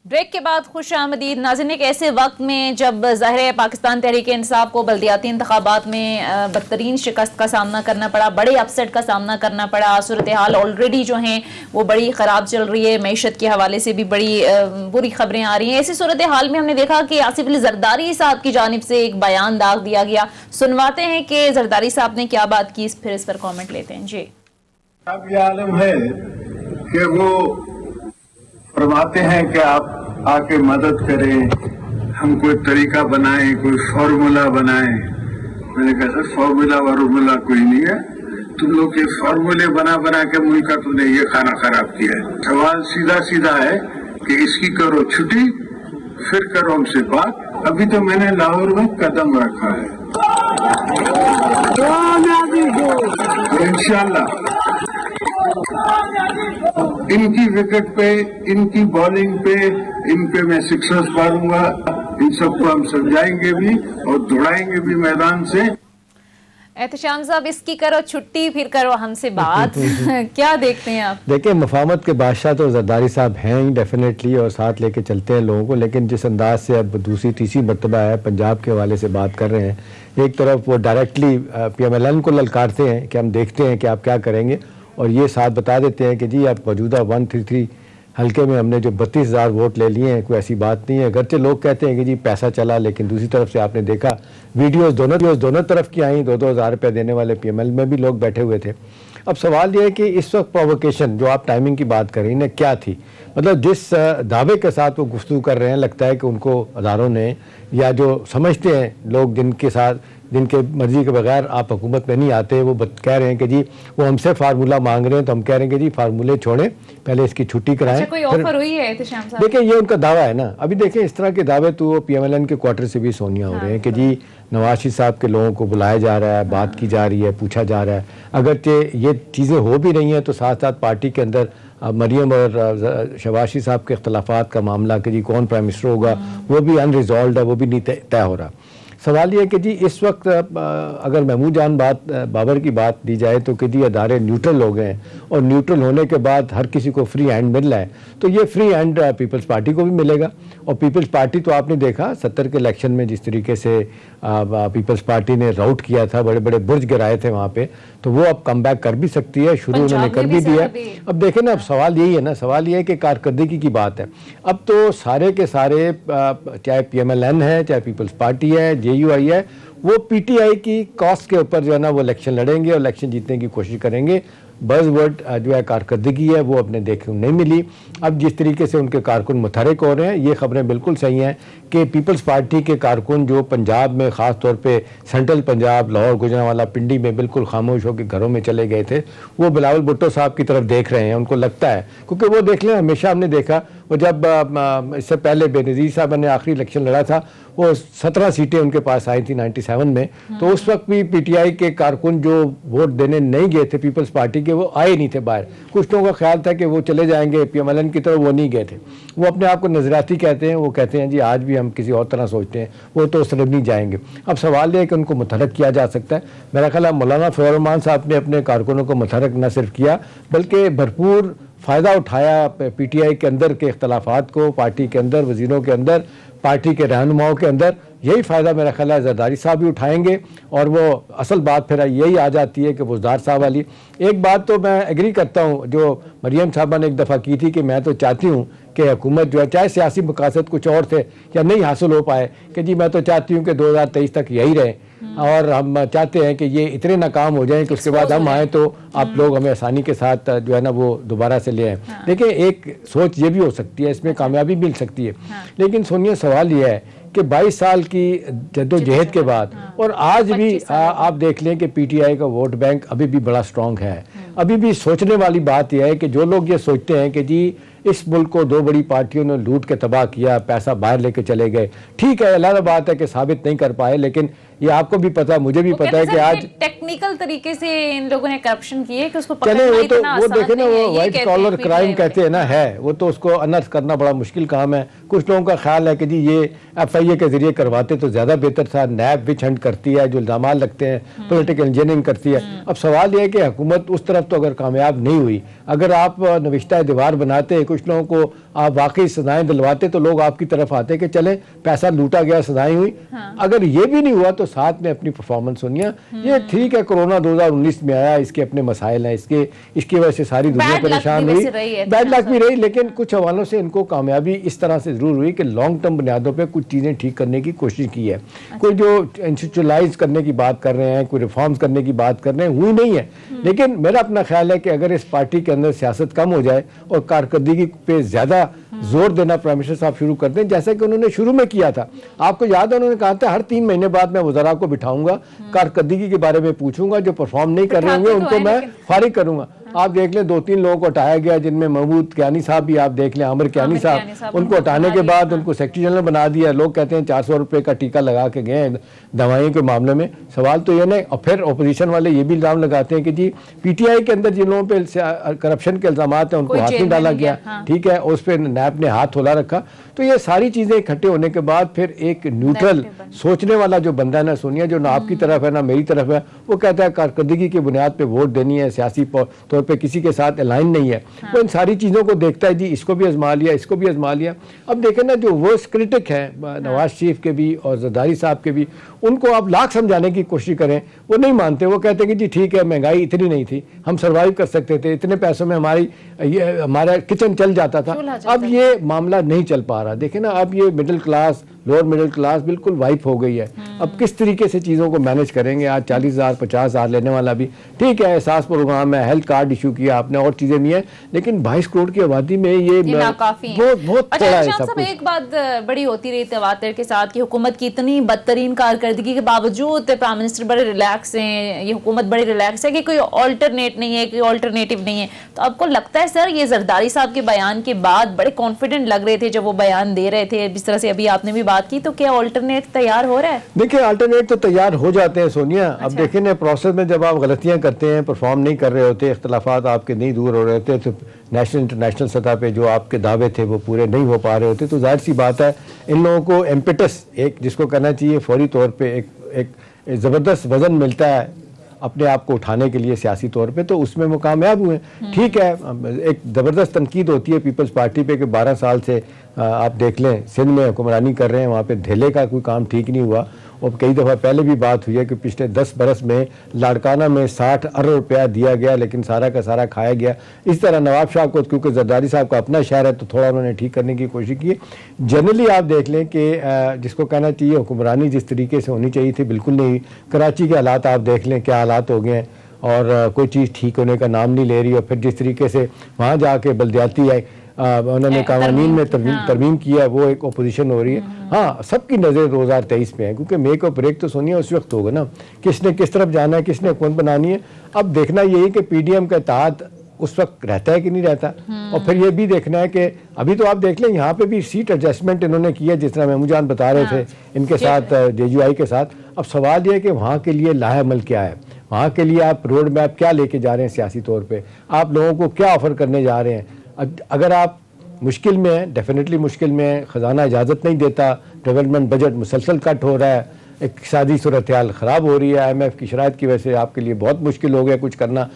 ब्रेक के बाद खुश आमदीद नाज़रीन। एक ऐसे वक्त में जब ज़ाहिर है पाकिस्तान तहरीक इंसाफ को बल्दियाती इंतखाबात में बदतरीन शिकस्त का सामना करना पड़ा, बड़े अपसेट का सामना करना पड़ा। सूरत हाल ऑलरेडी जो हैं वो बड़ी ख़राब चल रही है, मैशत के हवाले से भी बड़ी बुरी खबरें आ रही हैं। ऐसी सूरत हाल में हमने देखा कि आसिफ अली जरदारी साहब की जानिब से एक बयान दाग दिया गया। सुनवाते हैं कि जरदारी साहब ने क्या बात की, फिर इस पर कॉमेंट लेते हैं। जी, अब ये आलम है कि वो फरमाते हैं कि आप आके मदद करें, हम कोई तरीका बनाएं, कोई फॉर्मूला बनाएं। मैंने कहा सर फॉर्मूला कोई नहीं है, तुम लोग के फॉर्मूले बना के मुल्क का तुमने ये खाना खराब किया है। सवाल सीधा है कि इसकी करो छुट्टी, फिर करो हमसे बात। अभी तो मैंने लाहौर में कदम रखा है, इंशाल्लाह इनकी विकेट पे, इनकी बॉलिंग पे, इन पे मैं सिक्सर्स मारूंगा। इन सबको हम समझाएंगे भी और दौड़ाएंगे भी मैदान से। एहतशाम साहब, इसकी करो छुट्टी फिर करो हमसे बात क्या देखते हैं आप? देखिए मफामत के बादशाह तो जरदारी साहब हैं ही डेफिनेटली और साथ लेके चलते हैं लोगों को, लेकिन जिस अंदाज से अब दूसरी तीसरी मरतबा है पंजाब के हवाले से बात कर रहे हैं, एक तरफ वो डायरेक्टली PMLN को ललकारते हैं कि हम देखते हैं कि आप क्या करेंगे, और ये साथ बता देते हैं कि जी आप मौजूदा 133 हल्के में हमने जो 32,000 वोट ले लिए हैं, कोई ऐसी बात नहीं है। अगरचे लोग कहते हैं कि जी पैसा चला, लेकिन दूसरी तरफ से आपने देखा वीडियोस दोनों तरफ की आई, 2-2 हज़ार रुपये देने वाले PML में भी लोग बैठे हुए थे। अब सवाल ये है कि इस वक्त प्रोवोकेशन जो आप टाइमिंग की बात कर रही हैं क्या थी, मतलब जिस दावे के साथ वो गुफ्तगू कर रहे हैं, लगता है कि उनको अदारों ने या जो समझते हैं लोग जिनके मर्जी के बगैर आप हुकूमत में नहीं आते, वो कह रहे हैं कि जी वो हमसे फार्मूला मांग रहे हैं, तो हम कह रहे हैं कि जी फार्मूले छोड़ें, पहले इसकी छुट्टी कराएं। अच्छा, कोई ऑफर हुई है एहतशाम साहब? देखिए ये उनका दावा है ना। अभी देखें इस तरह के दावे तो PMLN के क्वार्टर से भी सोनिया हो रहे हैं कि जी नवाज शरीफ साहब के लोगों को बुलाया जा रहा है, बात की जा रही है, पूछा जा रहा है। अगरचे ये चीज़ें हो भी रही हैं तो साथ साथ पार्टी के अंदर मरियम और शहबाज शरीफ साहब के इख्तलाफात का मामला कि जी कौन प्राइम मिनिस्टर होगा वो भी अनरिजॉल्व है, वो भी नहीं तय हो रहा। सवाल ये है कि जी इस वक्त अगर महमूद जान बाबर की बात दी जाए तो कि जी अदारे न्यूट्रल हो गए हैं, और न्यूट्रल होने के बाद हर किसी को फ्री हैंड मिल रहा है, तो ये फ्री हैंड पीपल्स पार्टी को भी मिलेगा। और पीपल्स पार्टी तो आपने देखा 70 के इलेक्शन में जिस तरीके से पीपल्स पार्टी ने राउट किया था, बड़े बड़े बुर्ज गिराए थे वहाँ पे, तो वो अब कम बैक कर भी सकती है, शुरू उन्होंने कर भी दिया। अब देखें ना, अब सवाल यही है ना, सवाल ये है कि कारकर्दगी की बात है। अब तो सारे के सारे चाहे PMLN है, चाहे पीपल्स पार्टी है, JUI है, वो PTI की कॉस्ट के ऊपर जो है ना वो इलेक्शन लड़ेंगे और इलेक्शन जीतने की कोशिश करेंगे। बज़वर्ड जो है कारकर्दगी है वो अपने देखने नहीं मिली। अब जिस तरीके से उनके कारकुन मुतहरिक हो रहे हैं, ये खबरें बिल्कुल सही हैं कि पीपल्स पार्टी के कारकुन जो पंजाब में ख़ास तौर पे सेंट्रल पंजाब, लाहौर, गुजरांवाला, पिंडी में बिल्कुल खामोश होकर घरों में चले गए थे, वो बिलावल भुट्टो साहब की तरफ देख रहे हैं। उनको लगता है, क्योंकि वो देख लें, हमेशा हमने देखा वो जब इससे पहले बेनज़ीर साहब ने आखिरी इलेक्शन लड़ा था, वो 17 सीटें उनके पास आई थी 97 में, तो उस वक्त भी PTI के कारकुन जो वोट देने नहीं गए थे पीपल्स पार्टी के, वो आए नहीं थे बाहर। कुछ लोगों का ख्याल था कि वो चले जाएंगे PMLN की तरफ, वो नहीं गए थे। वो अपने आप को नजराती कहते हैं, वो कहते हैं जी आज भी हम किसी और तरह सोचते हैं, वो तो उस तरफ नहीं जाएंगे। अब सवाल ये है कि उनको मुतहरक किया जा सकता है। मेरा ख्याल है मौलाना फजल रहमान साहब ने अपने कारकुनों को मुतहरक न सिर्फ किया बल्कि भरपूर फ़ायदा उठाया PTI के अंदर के इख्तलाफात को, पार्टी के अंदर, वज़ीरों के अंदर, पार्टी के रहनुमाओं के अंदर। यही फ़ायदा मेरा ख्याल है जरदारी साहब भी उठाएंगे। और वो असल बात फिर यही आ जाती है कि बुज़दार साहब वाली एक बात तो मैं एग्री करता हूँ जो मरियम साहबा ने एक दफ़ा की थी कि मैं तो चाहती हूँ कि हुकूमत जो है, चाहे सियासी मकासद कुछ और थे या नहीं हासिल हो पाए, कि जी मैं तो चाहती हूँ कि 2023 तक यही रहे। और हम चाहते हैं कि ये इतने नाकाम हो जाएं कि उसके बाद हम आए तो आप लोग हमें आसानी के साथ जो है ना वो दोबारा से ले आए। देखिए एक सोच ये भी हो सकती है, इसमें कामयाबी मिल सकती है, लेकिन सोनिया सवाल ये है कि 22 साल की जद्दोजहद के बाद और आज भी आप देख लें कि पीटीआई का वोट बैंक अभी भी बड़ा स्ट्रांग है। अभी भी सोचने वाली बात यह है कि जो लोग ये सोचते हैं कि जी इस मुल्क को दो बड़ी पार्टियों ने लूट के तबाह किया, पैसा बाहर लेके चले गए, ठीक है अलग बात है कि साबित नहीं कर पाए, लेकिन ये आपको भी पता है मुझे भी पता है कि आज टेक्निकल तरीके से इन लोगों ने करप्शन किए कि उसको चले वो तो वो देखे ना वो व्हाइट कॉलर क्राइम कहते हैं ना, है वो तो उसको अनर्थ करना बड़ा मुश्किल काम है। कुछ लोगों का ख्याल है कि जी ये FIA के जरिए करवाते तो ज्यादा बेहतर था, नैब विच हंट करती है, जो इल्जाम लगते हैं पॉलिटिकल इंजीनियरिंग करती है। अब सवाल यह है कि हुकूमत उस तरफ तो अगर कामयाब नहीं हुई, अगर आप नविश्ता दीवार बनाते, कुछ लोगों को आप वाकई सजाएं दिलवाते तो लोग आपकी तरफ आते कि चले पैसा लूटा गया, सजाएं हुई। अगर ये भी नहीं हुआ तो साथ में अपनी परफॉर्मेंस सुनिए। ये ठीक है कोरोना 2019 में आया, इसके अपने मसाइल हैं, इसकी वजह से सारी दुनिया परेशान हुई, बैड लक भी रही, लेकिन कुछ हवालों से इनको कामयाबी इस तरह से जरूर हुई कि लॉन्ग टर्म बुनियादों पर कुछ चीजें ठीक करने की कोशिश की है। कोई जो इंस्टीट्यूशनलाइज करने की बात कर रहे हैं, कोई रिफॉर्म्स करने की बात कर रहे हैं, हुई नहीं है। लेकिन मेरा अपना ख्याल है कि अगर इस पार्टी के अंदर सियासत कम हो जाए और कारकर्दगी पे ज्यादा जोर देना प्राइम मिनिस्टर साहब शुरू कर दें, जैसे कि उन्होंने शुरू में किया था। आपको याद है उन्होंने कहा था हर 3 महीने बाद मैं वज़रा को बिठाऊंगा, कारकर्दगी के बारे में पूछूंगा, जो परफॉर्म नहीं कर रहे होंगे उनको मैं फारिग करूंगा। आप देख लें 2-3 लोगों को हटाया गया, जिनमें महमूद कियानी साहब भी, आप देख लें आमिर कियानी साहब, उनको हटाने के बाद उनको सेक्रेटरी जनरल बना दिया। लोग कहते हैं 400 रुपए का टीका लगा के गए दवाइयों के मामले में। सवाल तो ये नहीं, और फिर अपोजिशन वाले ये भी इल्जाम लगाते हैं कि जी पीटीआई के अंदर जिन लोगों पे करप्शन के इल्जाम हैं उनको हाथ नहीं डाला गया, ठीक है, उस पर नैब ने हाथ थोला रखा। तो ये सारी चीजें इकट्ठे होने के बाद फिर एक न्यूट्रल सोचने वाला जो बंदा है ना सोनिया, जो ना आपकी तरफ है ना मेरी तरफ है, वो कहता है कारकर्दगी की बुनियाद पे वोट देनी है, सियासी तौर पे किसी के साथ अलाइन नहीं है। वो इन सारी चीजों को देखता है, जी इसको भी आजमा लिया, इसको भी आजमा लिया। अब देखें ना जो वर्स्ट क्रिटिक है नवाज शरीफ के भी और जरदारी साहब के भी, उनको आप लाख समझाने की कोशिश करें, वो नहीं मानते। वो कहते हैं कि जी ठीक है महंगाई इतनी नहीं थी, हम सर्वाइव कर सकते थे, इतने पैसों में हमारा किचन चल जाता था। अब ये मामला नहीं चल पा रहा। देखें ना अब ये middle class, lower middle class बिल्कुल वाइप हो गई है। अब किस तरीके से चीज़ों को मैनेज करेंगे। आज 40,000 50,000 लेने वाला भी ठीक है, एहसास प्रोग्राम है, हेल्थ कार्ड इशू किया आपने और चीज़ें भी हैं, लेकिन 22 करोड़ की आबादी में ये बहुत अच्छा, एक बात बड़ी होती रही तवातर के साथ कि हुकूमत की इतनी बदतरीन कारकर्दगी के बावजूद प्राइम मिनिस्टर बड़े रिलैक्स हैं, ये हुकूमत बड़ी रिलैक्स है कि कोई ऑल्टरनेट नहीं है, कोई ऑल्टरनेटिव नहीं है। तो आपको लगता है सर ये जरदारी साहब के बयान के बाद बड़े कॉन्फिडेंट लग रहे थे जब वो बयान दे रहे थे, जिस तरह से अभी आपने भी बात की, तो क्या अल्टरनेट तैयार हो रहा है? देखिए अल्टरनेट तो तैयार हो जाते हैं सोनिया। अच्छा। अब देखिए ना प्रोसेस में जब आप गलतियां करते हैं, परफॉर्म नहीं कर रहे होते, इख्तलाफात आपके नहीं दूर हो रहे होते, तो नेशनल इंटरनेशनल सतह पे जो आपके दावे थे वो पूरे नहीं हो पा रहे होते, तो जाहिर सी बात है इन लोगों को इम्पेटस एक जिसको कहना चाहिए फौरी तौर पर एक ज़बरदस्त वजन मिलता है अपने आप को उठाने के लिए सियासी तौर पे, तो उसमें वो कामयाब हुए। ठीक है, एक ज़बरदस्त तनकीद होती है पीपल्स पार्टी पे कि 12 साल से आप देख लें सिंध में हुक्मरानी कर रहे हैं, वहाँ पे ढेले का कोई काम ठीक नहीं हुआ। और कई दफ़ा पहले भी बात हुई है कि पिछले 10 बरस में लाड़काना में 60 अरब रुपया दिया गया, लेकिन सारा का सारा खाया गया। इस तरह नवाब शाह को, क्योंकि जरदारी साहब का अपना शहर है, तो थोड़ा उन्होंने ठीक करने की कोशिश की। जनरली आप देख लें कि जिसको कहना चाहिए हुक्मरानी जिस तरीके से होनी चाहिए थी बिल्कुल नहीं। कराची के हालात आप देख लें क्या हालात हो गए हैं, और कोई चीज़ ठीक होने का नाम नहीं ले रही। और फिर जिस तरीके से वहाँ जाके बलदियाती है उन्होंने कानून में तरमीम किया, वो एक अपोजिशन हो रही है। हाँ, सबकी नज़र 2023 में है, क्योंकि मेक और ब्रेक तो सोनिया उस वक्त होगा ना, किसने किस तरफ जाना है, किसने हुकूमत बनानी है। अब देखना यही कि पीडीएम का इत्तेहाद उस वक्त रहता है कि नहीं रहता। और फिर ये भी देखना है कि अभी तो आप देख लें यहाँ पे भी सीट एडजस्टमेंट इन्होंने किया, जिस तरह महमूद जान बता रहे थे इनके साथ जेयूआई के साथ। अब सवाल ये है कि वहाँ के लिए लाहेअमल क्या है, वहाँ के लिए आप रोड मैप क्या लेके जा रहे हैं सियासी तौर पर, आप लोगों को क्या ऑफर करने जा रहे हैं। अगर आप मुश्किल में हैं, डेफिनेटली मुश्किल में है, ख़जाना इजाज़त नहीं देता, डेवलपमेंट बजट मुसलसल कट हो रहा है, इक़्तिसादी सूरत हाल ख़राब हो रही है, IMF की शराइत की वजह से आपके लिए बहुत मुश्किल हो गया कुछ करना।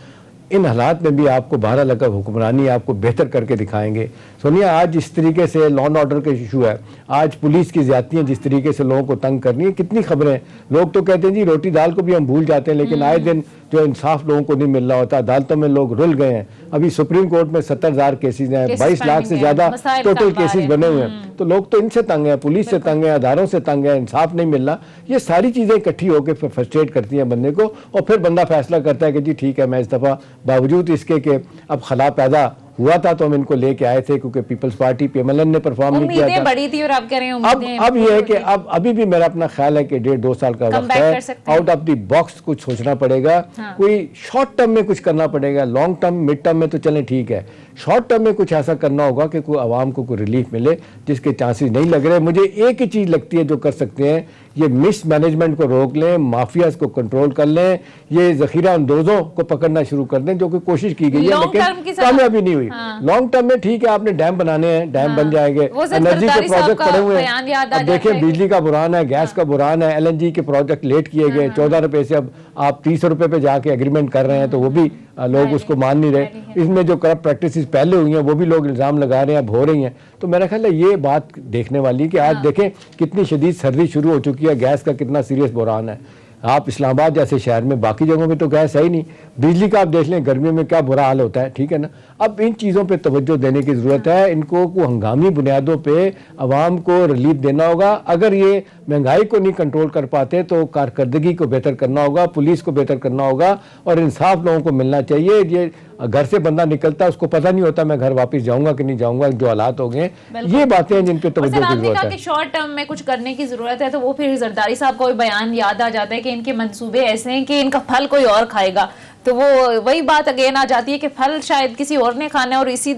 इन हालात में भी आपको बहरहाल अगर हुक्मरानी आपको बेहतर करके दिखाएंगे। सोनिया आज जिस तरीके से लॉ एंड ऑर्डर का इशू है, आज पुलिस की ज़्यादतियाँ जिस तरीके से लोगों को तंग करनी है, कितनी खबरें, लोग तो कहते हैं जी रोटी दाल को भी हम भूल जाते हैं, लेकिन आए दिन जो इंसाफ लोगों को नहीं मिल रहा होता, अदालतों में लोग रुल गए हैं। अभी सुप्रीम कोर्ट में 70,000 केसेस हैं, 22 लाख से ज्यादा टोटल केसेस बने हुए हैं। तो लोग तो इनसे तंग हैं, पुलिस से तंग है, अदारों से तंग है, इंसाफ नहीं मिल रहा। ये सारी चीजें इकट्ठी होकर फ्रस्ट्रेट करती हैं बंदे को, और फिर बंदा फैसला करता है कि जी ठीक है, मैं इस दफा बावजूद इसके कि अब खला पैदा हुआ था तो हम इनको लेके आए थे, क्योंकि पीपल्स पार्टी PMLN ने परफॉर्म नहीं किया था। बड़ी थी और आप कह रहे हैं उम्मीदें अब ये है कि अब अभी भी मेरा अपना ख्याल है कि 1.5-2 साल का वक्त है, आउट ऑफ द बॉक्स कुछ सोचना पड़ेगा। कोई शॉर्ट टर्म में कुछ करना पड़ेगा, लॉन्ग टर्म मिड टर्म में तो चले ठीक है, शॉर्ट टर्म में कुछ ऐसा करना होगा कि कोई आवाम को कोई रिलीफ मिले, जिसके चांसेस नहीं लग रहे। मुझे एक ही चीज लगती है जो कर सकते हैं, ये मिस मैनेजमेंट को रोक लें, माफियाज को कंट्रोल कर लें, ये जखीरा अंदोजों को पकड़ना शुरू कर दें, जो कि कोशिश की गई है लेकिन कामयाबी नहीं हुई। लॉन्ग टर्म में ठीक है, आपने डैम बनाने हैं, डैम बन जाएंगे, एनर्जी के प्रोजेक्ट पड़े हुए हैं। अब देखें, बिजली का बुरान है, गैस का बुरान है, LNG के प्रोजेक्ट लेट किए गए, 14 रुपए से अब आप 30 रुपए पे जाके एग्रीमेंट कर रहे हैं, तो वो भी लोग उसको मान नहीं रहे। इसमें जो करप्ट प्रैक्टिसेस पहले हुई हैं वो भी लोग इल्जाम लगा रहे हैं, अब हो रही हैं। तो मेरा ख्याल है ये बात देखने वाली कि आज देखें कितनी शदीद सर्दी शुरू हो चुकी है, गैस का कितना सीरियस बुरान है। आप इस्लामाबाद जैसे शहर में, बाकी जगहों में तो गैस है ही नहीं। बिजली का आप देख लें, गर्मियों में क्या बुरा हाल होता है, ठीक है ना। अब इन चीज़ों पे तवज्जो देने की ज़रूरत है, इनको को हंगामी बुनियादों पे आवाम को रिलीफ देना होगा। अगर ये महंगाई को नहीं कंट्रोल कर पाते तो कारकर्दगी को बेहतर करना होगा, पुलिस को बेहतर करना होगा, और इंसाफ लोगों को मिलना चाहिए। ये घर से बंदा निकलता है, उसको पता नहीं होता मैं घर वापस जाऊंगा कि नहीं जाऊंगा, जो हालात हो गए, ये बातें हैं जिन पे तवज्जो की जरूरत है। शॉर्ट टर्म में कुछ करने की जरूरत है, तो वो फिर जरदारी साहब का बयान याद आ जाता है कि इनके मंसूबे ऐसे हैं कि इनका फल कोई और खाएगा। तो वो वही बात अगेन आ जाती है कि फल शायद किसी और ने खाना है, और इसी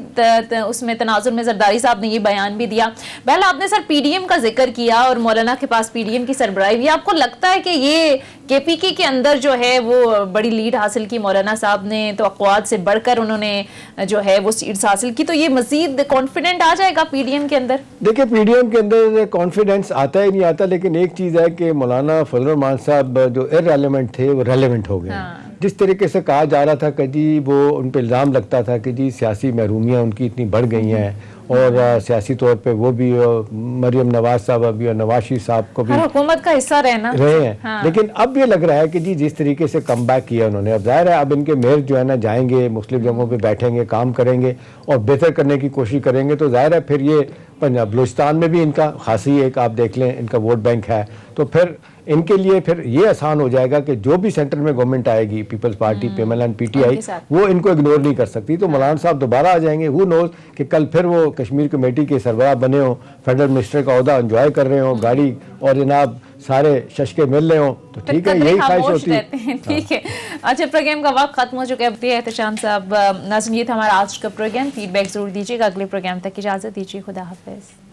उसमें तनाजुर में जरदारी साहब ने ये बयान भी दिया। पहले आपने सर PDM का जिक्र किया और मौलाना के पास PDM की सरबराही भी। आपको लगता है कि ये KPK के अंदर जो है वो बड़ी लीड हासिल की मौलाना साहब ने, तो अक़वाद से बढ़कर उन्होंने जो है वो सीट्स हासिल की, तो ये मजीद कॉन्फिडेंट आ जाएगा PDM के अंदर? देखिए, PDM के अंदर कॉन्फिडेंस आता ही नहीं आता, लेकिन एक चीज़ है कि मौलाना फजल रहमान साहब जो इररेलेवेंट थे वो रेलेवेंट हो गए। जिस तरीके से कहा जा रहा था कि जी वो उन पर इल्ज़ाम लगता था कि जी सियासी महरूमियाँ उनकी इतनी बढ़ गई हैं, और सियासी तौर पे वो भी मरियम नवाज साहब भी और नवाज शरीफ साहब को भी हुकूमत का हिस्सा रहे हैं। लेकिन अब ये लग रहा है कि जी जिस तरीके से कम बैक किया उन्होंने, अब जाहिर है अब इनके मेयर जो है ना जाएंगे, मुस्लिम जगहों पे बैठेंगे, काम करेंगे और बेहतर करने की कोशिश करेंगे, तो जाहिर है फिर ये पंजाब बलूचिस्तान में भी इनका खासी एक आप देख लें इनका वोट बैंक है, तो फिर इनके लिए फिर ये आसान हो जाएगा कि जो भी सेंटर में गवर्नमेंट आएगी, पीपल्स पार्टी, PMLN, PTI, वो इनको इग्नोर नहीं कर सकती। तो मौलाना साहब दोबारा आ जाएंगे, हु नोज कि कल फिर वो कश्मीर कमेटी के सरबराह बने हो, फेडरल मिनिस्टर का ओहदा एंजॉय कर रहे हो, गाड़ी और जनाब सारे शशके मिल रहे हो, तो ठीक है, यही ख्वाहिश होती है। ठीक है, अच्छा, प्रोग्राम का वक्त खत्म हो चुका है। एहतशाम साहब, नाज़रीन, ये था हमारा आज का प्रोग्राम। फीडबैक जरूर दीजिएगा। अगले प्रोग्राम तक इजाजत दीजिए। खुदा हाफिज।